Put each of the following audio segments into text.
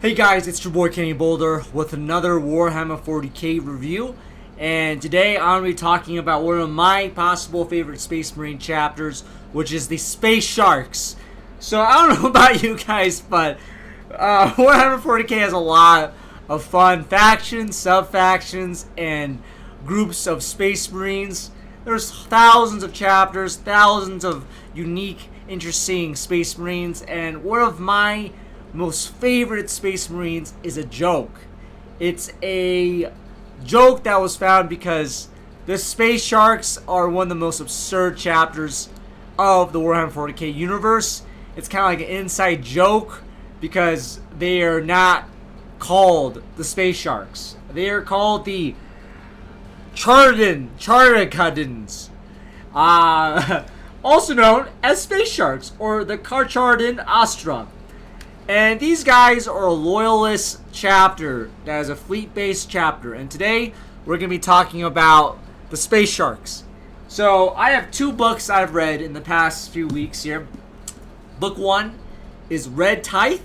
Hey guys, it's your boy Kenny Boulder with another Warhammer 40K review, and today I'm going to be talking about one of my possible favorite Space Marine chapters, which is the Space Sharks. So I don't know about you guys, but Warhammer 40K has a lot of fun factions, sub-factions, and groups of Space Marines. There's thousands of chapters, thousands of unique, interesting Space Marines, and one of my most favorite Space Marines is a joke. It's a joke that was found because the Space Sharks are one of the most absurd chapters of the Warhammer 40K universe. It's kind of like an inside joke because they are not called the Space Sharks. They are called the Charticadins, also known as Space Sharks, or the Carchardin Astra. And these guys are a loyalist chapter that is a fleet-based chapter. And today, we're going to be talking about the Space Sharks. So, I have two books I've read in the past few weeks here. Book 1 is Red Tithe,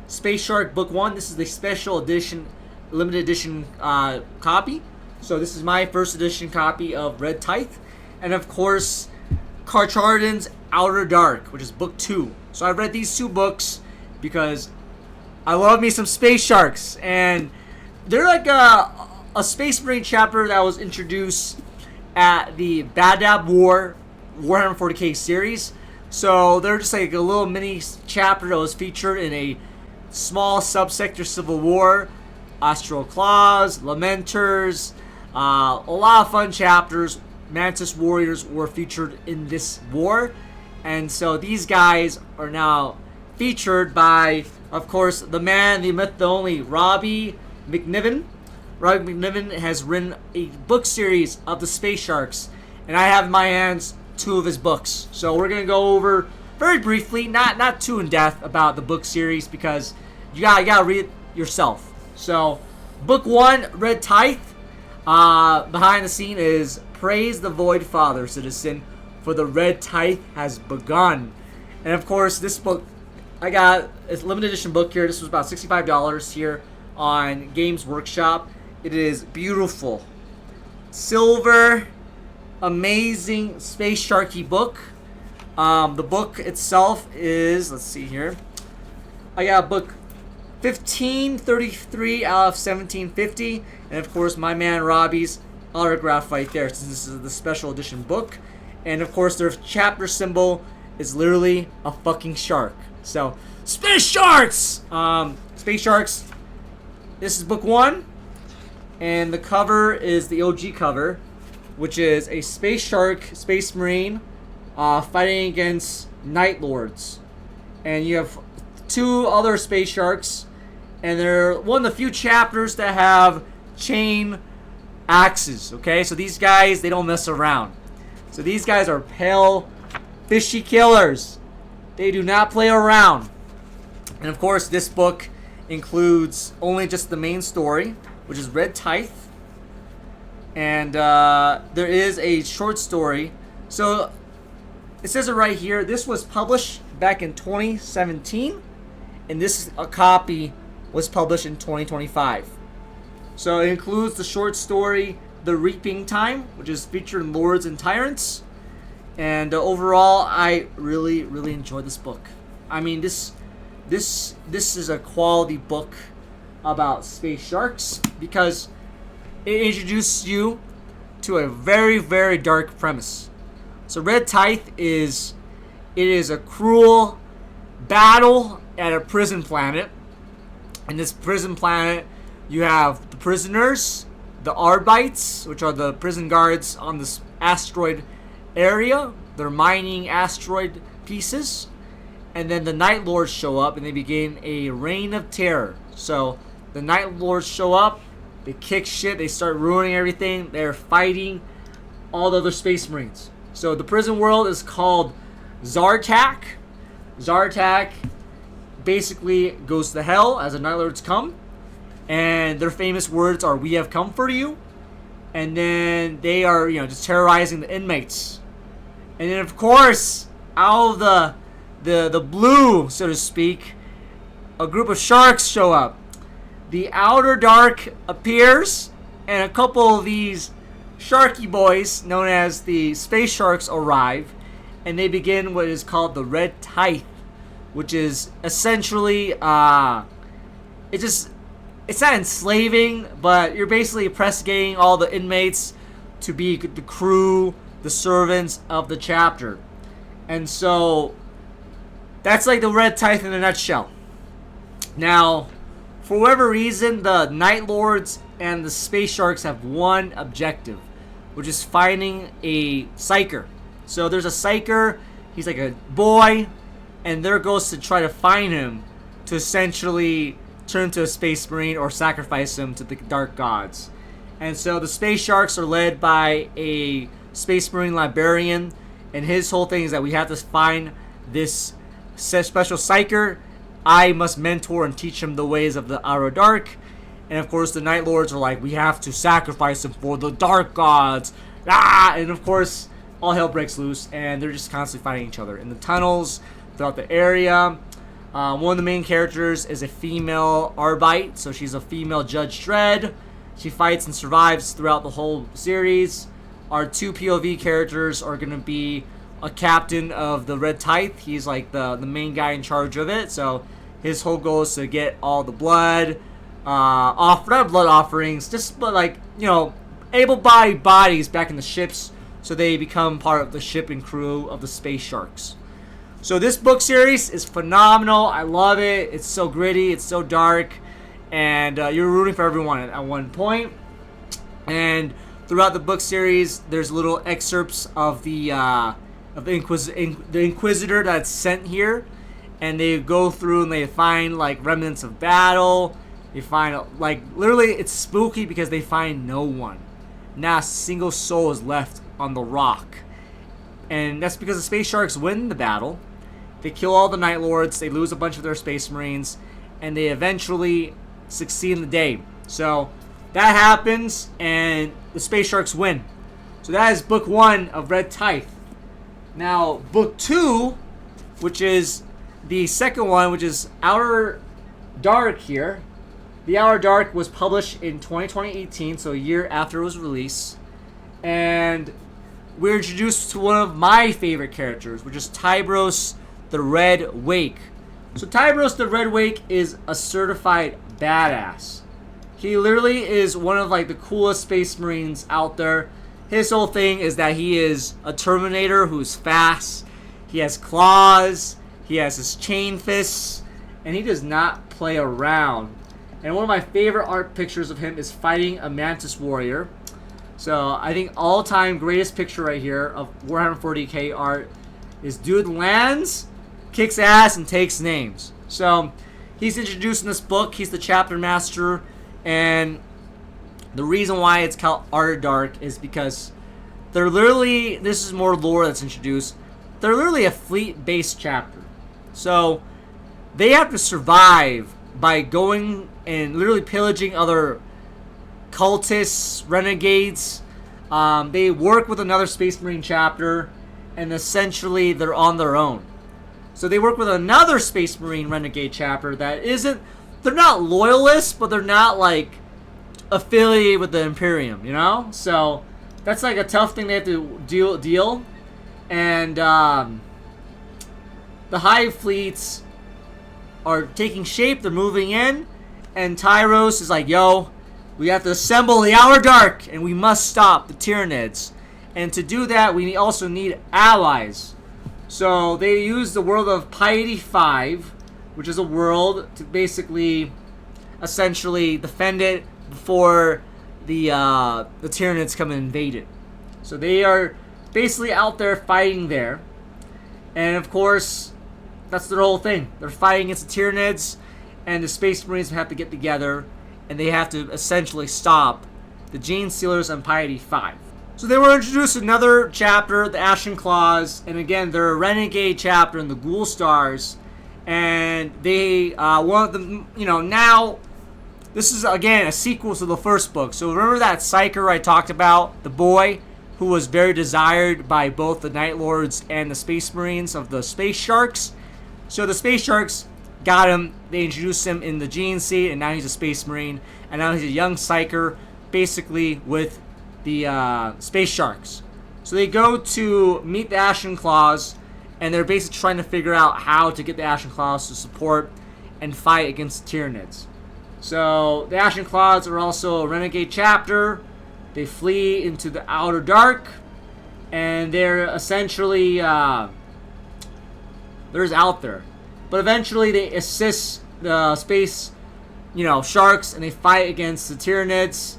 Space Shark Book 1. This is the special edition, limited edition copy. So, this is my first edition copy of Red Tithe. And of course, Carchardin's Outer Dark, which is Book 2. So, I've read these two books because I love me some Space Sharks, and they're like a Space Marine chapter that was introduced at the Badab War Warhammer 40K series. So they're just like a little mini chapter that was featured in a small subsector Civil War, Astral Claws, Lamenters, a lot of fun chapters. Mantis Warriors were featured in this war, and so these guys are now featured by, of course, the man, the myth, the only, Robbie McNiven. Robbie McNiven has written a book series of the Space Sharks, and I have in my hands two of his books. So we're going to go over very briefly, not too in depth about the book series because you gotta read it yourself. So, book 1, Red Tithe, behind the scene is Praise the Void Father, citizen, for the Red Tithe has begun. And of course, this book, I got a limited edition book here. This was about $65 here on Games Workshop. It is beautiful. Silver, amazing Space Sharky book. The book itself is, let's see here. I got book 1533 out of 1750. And of course, my man Robbie's autograph right there, since this is the special edition book. And of course, their chapter symbol is literally a fucking shark. So, Space Sharks! Space Sharks, this is book 1, and the cover is the OG cover, which is a Space Shark, Space Marine, fighting against Night Lords. And you have two other Space Sharks, and they're one of the few chapters that have chain axes, okay? So these guys, they don't mess around. So these guys are pale, fishy killers. They do not play around. And of course, this book includes only just the main story, which is Red Tithe. And there is a short story. So it says it right here. This was published back in 2017. And this a copy was published in 2025. So it includes the short story, The Reaping Time, which is featured in Lords and Tyrants. And overall, I really enjoyed this book. I mean, this is a quality book about Space Sharks because it introduces you to a very dark premise. So Red Tithe is a cruel battle at a prison planet. In this prison planet, you have the prisoners, the Arbites, which are the prison guards on this asteroid area. They're mining asteroid pieces, and then the Night Lords show up and they begin a reign of terror. So the Night Lords show up, they kick shit, they start ruining everything, they're fighting all the other Space Marines. So the prison world is called Zartak. Zartak basically goes to hell as the Night Lords come, and their famous words are, "We have come for you." And then they are, just terrorizing the inmates. And then, of course, out of the blue, so to speak, a group of sharks show up. the Outer Dark appears, and a couple of these sharky boys, known as the Space Sharks, arrive, and they begin what is called the Red Tithe, which is essentially, it's not enslaving, but you're basically press-ganging all the inmates to be the crew, the servants of the chapter. And so, that's like the Red Tithe in a nutshell. Now, for whatever reason, the Night Lords and the Space Sharks have one objective, which is finding a Psyker. So there's a Psyker, he's like a boy, and their goal is to try to find him to essentially turn to a Space Marine or sacrifice him to the Dark Gods. And so the Space Sharks are led by a Space Marine Librarian, and his whole thing is that we have to find this special Psyker. I must mentor and teach him the ways of the Outer Dark. And of course the Night Lords are like, we have to sacrifice him for the Dark Gods. And of course, all hell breaks loose, and they're just constantly fighting each other in the tunnels, throughout the area. One of the main characters is a female Arbite, so she's a female Judge Dredd. She fights and survives throughout the whole series. Our two POV characters are going to be a captain of the Red Tithe. He's like the main guy in charge of it, so his whole goal is to get all the blood, not blood offerings, just but like, you know, able-bodied bodies back in the ships, so they become part of the ship and crew of the Space Sharks. So this book series is phenomenal. I love it. It's so gritty. It's so dark. And you're rooting for everyone at one point. And throughout the book series, there's little excerpts of the Inquisitor that's sent here. And they go through and they find like remnants of battle. They find, like, literally it's spooky because they find no one. Not a single soul is left on the rock. And that's because the Space Sharks win the battle. They kill all the Night Lords. They lose a bunch of their Space Marines. And they eventually succeed in the day. So that happens, and the Space Sharks win. So that is book 1 of Red Tithe. Now, book 2, which is the second one, which is Outer Dark here. The Outer Dark was published in 2018, so a year after it was released. And we're introduced to one of my favorite characters, which is Tybros the Red Wake. So Tybros the Red Wake is a certified badass. He literally is one of like the coolest Space Marines out there. His whole thing is that he is a Terminator who's fast. He has claws. He has his chain fists. And he does not play around. And one of my favorite art pictures of him is fighting a Mantis Warrior. So I think all-time greatest picture right here of Warhammer 40K art is dude lands, kicks ass, and takes names. So he's introduced in this book. He's the chapter master. And the reason why it's called Outer Dark is because they're literally, this is more lore that's introduced, they're literally a fleet-based chapter. So they have to survive by going and literally pillaging other cultists, renegades. They work with another Space Marine chapter, and essentially they're on their own. So they work with another Space Marine renegade chapter that isn't, they're not loyalists, but they're not like affiliated with the Imperium, you know? So that's like a tough thing they have to deal. And the Hive fleets are taking shape, they're moving in, and Tyros is like, yo, we have to assemble the Outer Dark, and we must stop the Tyranids. And to do that, we also need allies. So they use the world of Piety 5, which is a world to basically, essentially defend it before the Tyranids come and invade it. So they are basically out there fighting there. And of course, that's their whole thing. They're fighting against the Tyranids, and the Space Marines have to get together, and they have to essentially stop the Gene Stealers on Piety 5. So they were introduced to another chapter, the Ashen Claws, and again, they're a renegade chapter in the Ghoul Stars, and they, one of them, you know, now, this is, again, a sequel to the first book. So remember that Psyker I talked about, the boy who was very desired by both the Night Lords and the Space Marines of the Space Sharks? So the Space Sharks got him. They introduced him in the gene seed, and now he's a space marine. And now he's a young psyker, basically with the space sharks. So they go to meet the Ashen Claws, and they're basically trying to figure out how to get the Ashen Claws to support and fight against the Tyranids. So the Ashen Claws are also a renegade chapter. They flee into the outer dark, and they're essentially they're out there. But eventually they assist the space, sharks, and they fight against the Tyranids.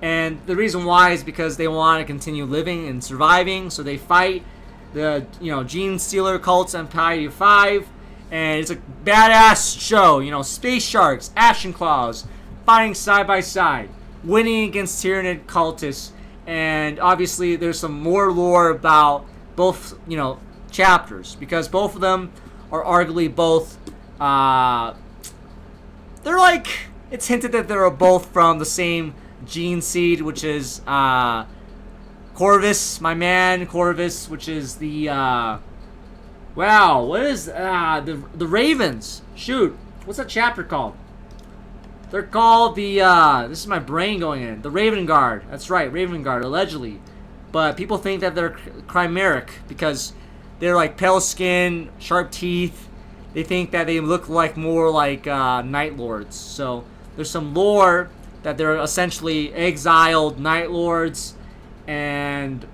And the reason why is because they want to continue living and surviving. So they fight the Gene Stealer cults on Tithe 5, and it's a badass show. Space sharks, Ashen Claws, fighting side by side, winning against Tyranid cultists. And obviously there's some more lore about both chapters, because both of them are arguably both they're like, it's hinted that they're both from the same gene seed, which is Corvus, my man Corvus, which is the what is the Ravens? Shoot, what's that chapter called? They're called the this is my brain going in. The Raven Guard. That's right, Raven Guard, allegedly. But people think that they're chimeric because they're like pale skin, sharp teeth. They think that they look like more like Night Lords. So there's some lore that they're essentially exiled Night Lords, and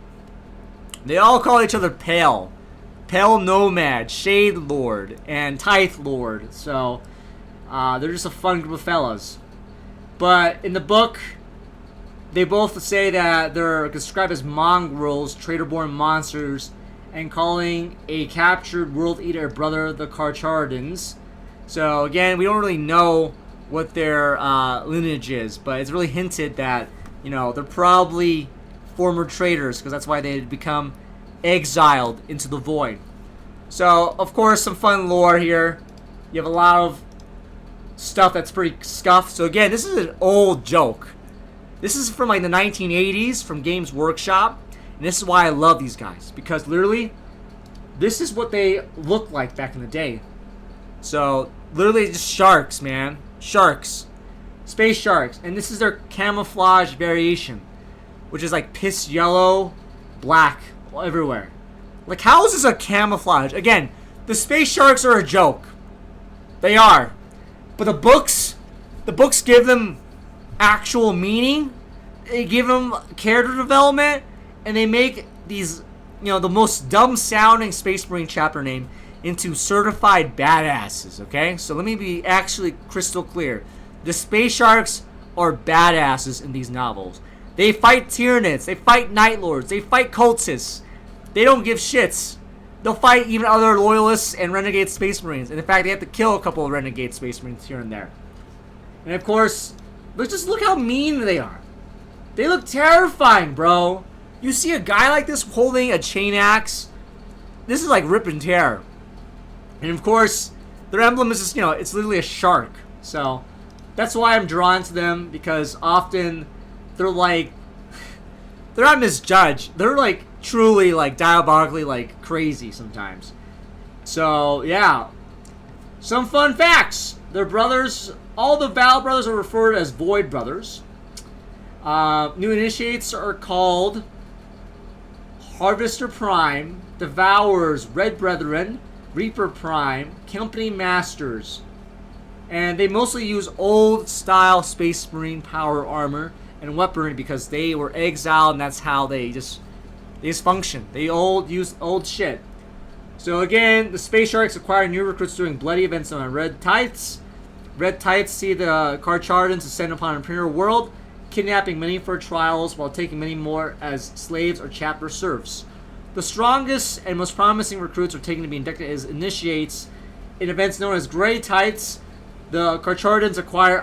they all call each other Pale. Pale Nomad, Shade Lord, and Tithe Lord. So they're just a fun group of fellas. But in the book, they both say that they're described as mongrels, traitor-born monsters, and calling a captured World Eater brother the Karchardans. So again, we don't really know what their lineage is, but it's really hinted that they're probably former traitors, because that's why they had become exiled into the void. So of course, some fun lore here. You have a lot of stuff that's pretty scuffed. So again, this is an old joke. This is from like the 1980s from Games Workshop. And this is why I love these guys, because literally, this is what they looked like back in the day. So, literally just sharks, man. Sharks. Space sharks. And this is their camouflage variation, which is like piss yellow, black, everywhere. Like, how is this a camouflage? Again, the space sharks are a joke. They are. But the books give them actual meaning. They give them character development. And they make these, the most dumb-sounding Space Marine chapter name into certified badasses, okay? So let me be actually crystal clear. The Space Sharks are badasses in these novels. They fight Tyranids. They fight Night Lords. They fight cultists. They don't give shits. They'll fight even other loyalists and renegade Space Marines. And in fact, they have to kill a couple of renegade Space Marines here and there. And of course, just look how mean they are. They look terrifying, bro. You see a guy like this holding a chain axe, this is like rip and tear. And of course, their emblem is just, it's literally a shark. So that's why I'm drawn to them, because often they're like, they're not misjudged. They're like truly like diabolically like crazy sometimes. So yeah, some fun facts. Their brothers, all the Val brothers are referred as Void brothers. New initiates are called Harvester Prime, Devourers, Red Brethren, Reaper Prime, Company Masters. And they mostly use old style Space Marine power armor and weaponry because they were exiled, and that's how they just function. They use old shit. So again, the Space Sharks acquire new recruits during bloody events on Red Tithes. Red Tithes see the Karchardans descend upon an Imperial world, kidnapping many for trials while taking many more as slaves or chapter serfs. The strongest and most promising recruits are taken to be inducted as initiates in events known as Grey Tithes. The Karchardans acquire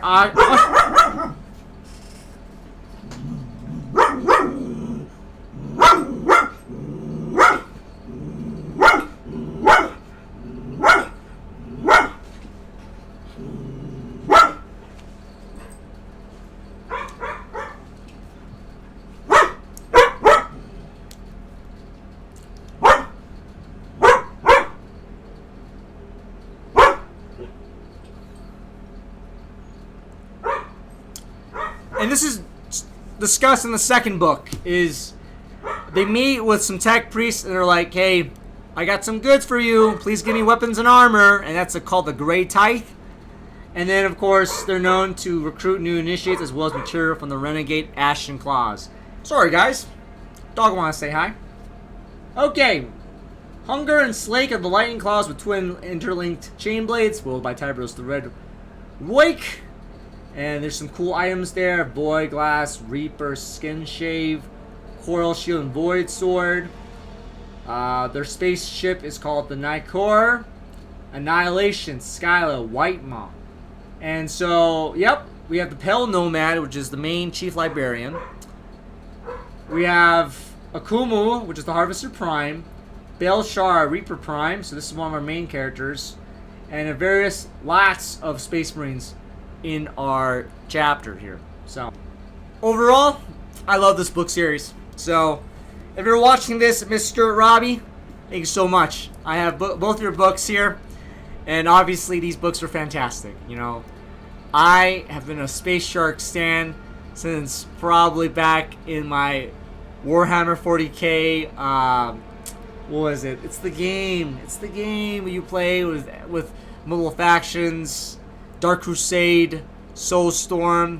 and this is discussed in the second book, is they meet with some tech priests and they're like, hey, I got some goods for you. Please give me weapons and armor. And that's called the Great Tithe. And then, of course, they're known to recruit new initiates as well as material from the renegade Ashen Claws. Sorry, guys. Dog wants to say hi. Okay. Hunger and Slake of the Lightning Claws with twin interlinked chain blades, wielded by Tiberius the Red Wake. And there's some cool items there. Void Glass, Reaper, Skin Shave, Coral Shield, and Void Sword. Their spaceship is called the Nicor. Annihilation, Skyla, White Maw. And so, yep, we have the Pale Nomad, which is the main chief librarian. We have Akumu, which is the Harvester Prime. Belshar, Reaper Prime, so this is one of our main characters. And various lots of Space Marines in our chapter here. So, overall, I love this book series. So, if you're watching this, Mr. Robbie, thank you so much. I have both your books here. And obviously, these books are fantastic. You know, I have been a Space Shark stan since probably back in my Warhammer 40K. What was it? It's the game. It's the game where you play with multiple factions, Dark Crusade, Soulstorm,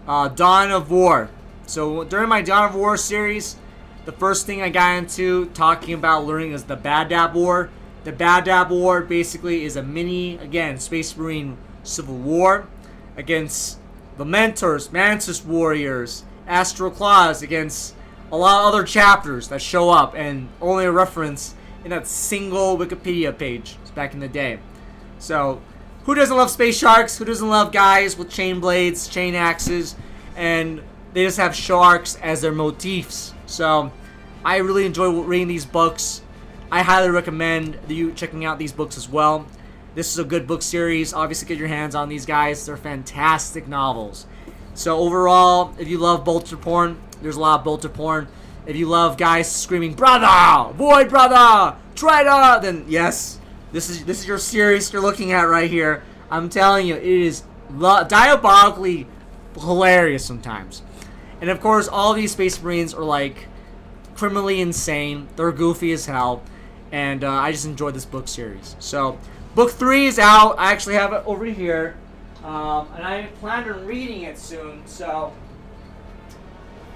Dawn of War. So during my Dawn of War series, the first thing I got into talking about learning is the Bad Dab War. The Bad Dab War basically is a mini, again, Space Marine Civil War against the Mentors, Mantis Warriors, Astral Claws, against a lot of other chapters that show up and only a reference in that single Wikipedia page back in the day. So, who doesn't love Space Sharks? Who doesn't love guys with chain blades, chain axes, and they just have sharks as their motifs? So, I really enjoy reading these books. I highly recommend you checking out these books as well. This is a good book series. Obviously, get your hands on these guys. They're fantastic novels. So overall, if you love bolter porn, there's a lot of bolter porn. If you love guys screaming, "Brother! Void brother! Traitor!" then yes, this is your series you're looking at right here. I'm telling you, it is diabolically hilarious sometimes. And of course, all these Space Marines are like criminally insane. They're goofy as hell. And I just enjoyed this book series. So, book 3 is out. I actually have it over here. And I plan on reading it soon. So,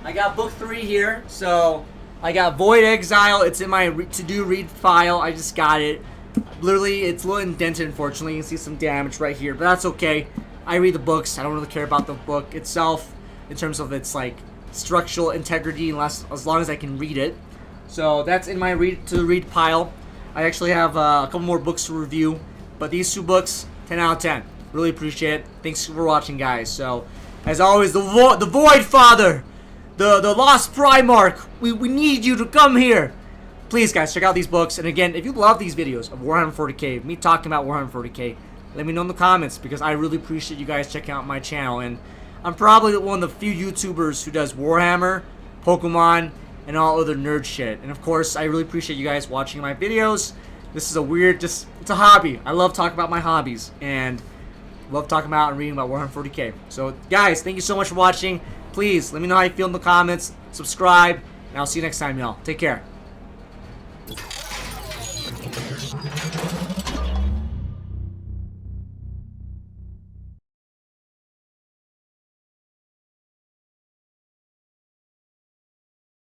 I got book 3 here. So, I got Void Exile. It's in my to-do read file. I just got it. Literally, it's a little indented, unfortunately. You can see some damage right here. But that's okay. I read the books. I don't really care about the book itself in terms of its, like, structural integrity as long as I can read it. So that's in my read pile. I actually have a couple more books to review, but these 2 books, 10 out of 10. Really appreciate it. Thanks for watching, guys. So as always, the Void Father, the Lost Primarch, we need you to come here. Please, guys, check out these books. And again, if you love these videos of Warhammer 40K, me talking about Warhammer 40K, let me know in the comments because I really appreciate you guys checking out my channel. And I'm probably one of the few YouTubers who does Warhammer, Pokemon, and all other nerd shit. And of course, I really appreciate you guys watching my videos. This is a weird, it's a hobby. I love talking about my hobbies and love talking about and reading about Warhammer 40K. So guys, thank you so much for watching. Please, let me know how you feel in the comments. Subscribe, and I'll see you next time, y'all. Take care.